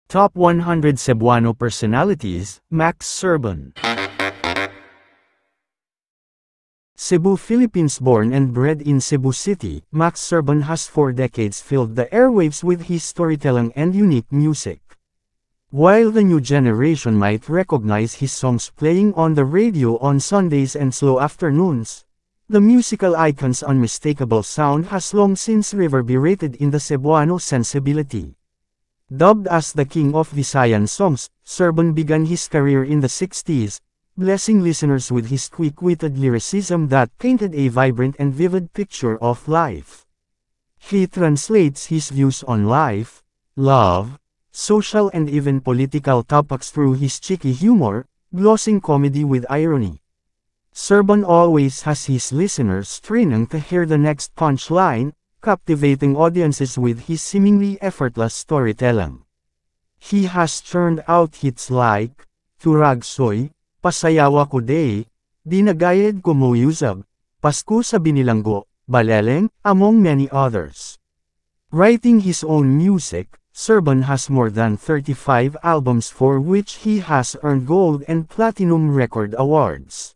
Top 100 Cebuano Personalities, Max Serban. Cebu, Philippines. Born and bred in Cebu City, Max Serban has for decades filled the airwaves with his storytelling and unique music. While the new generation might recognize his songs playing on the radio on Sundays and slow afternoons, the musical icon's unmistakable sound has long since reverberated in the Cebuano sensibility. Dubbed as the King of Visayan songs, Serban began his career in the 60s, blessing listeners with his quick-witted lyricism that painted a vibrant and vivid picture of life. He translates his views on life, love, social and even political topics through his cheeky humor, glossing comedy with irony. Serban always has his listeners straining to hear the next punchline, captivating audiences with his seemingly effortless storytelling. He has churned out hits like Turagsoy, Pasayawa Ko Day, Dinagayad Ko Mo Yusab, Pasko sa Binilanggo, Baleleng, among many others. Writing his own music, Serban has more than 35 albums for which he has earned gold and platinum record awards.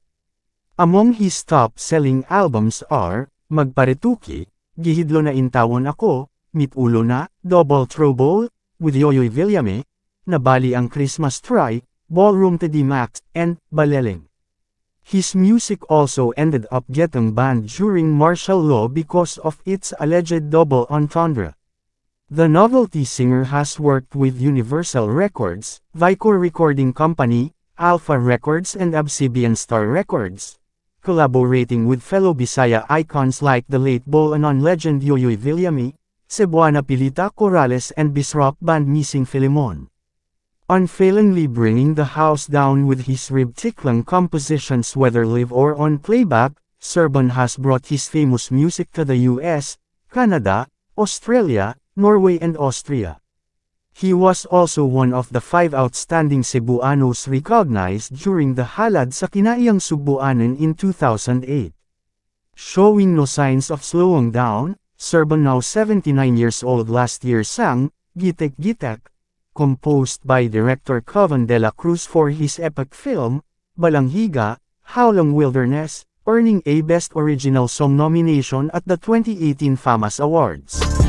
Among his top-selling albums are Magparituki, Gihidlo na Intawon Ako, Mitulo na, Double Trouble, with Yoyoy Villame, Nabali ang Christmas Try, Ballroom to Max, and Baleleng. His music also ended up getting banned during martial law because of its alleged double entendre. The novelty singer has worked with Universal Records, Vicor Recording Company, Alpha Records and Obsidian Star Records, collaborating with fellow Bisaya icons like the late Bolanon legend Yoyoy Villame, Cebuana Pilita Corrales and Bisrock band Missing Filimon. Unfailingly bringing the house down with his rib-tickling compositions whether live or on playback, Serban has brought his famous music to the US, Canada, Australia, Norway and Austria. He was also one of the 5 outstanding Cebuanos recognized during the Halad sa Kinaiyang Subuanan in 2008. Showing no signs of slowing down, Serban, now 79 years old, last year sang Gitek Gitek, composed by director Covan de la Cruz for his epic film, Balanghiga, Howling Wilderness, earning a Best Original Song nomination at the 2018 FAMAS Awards.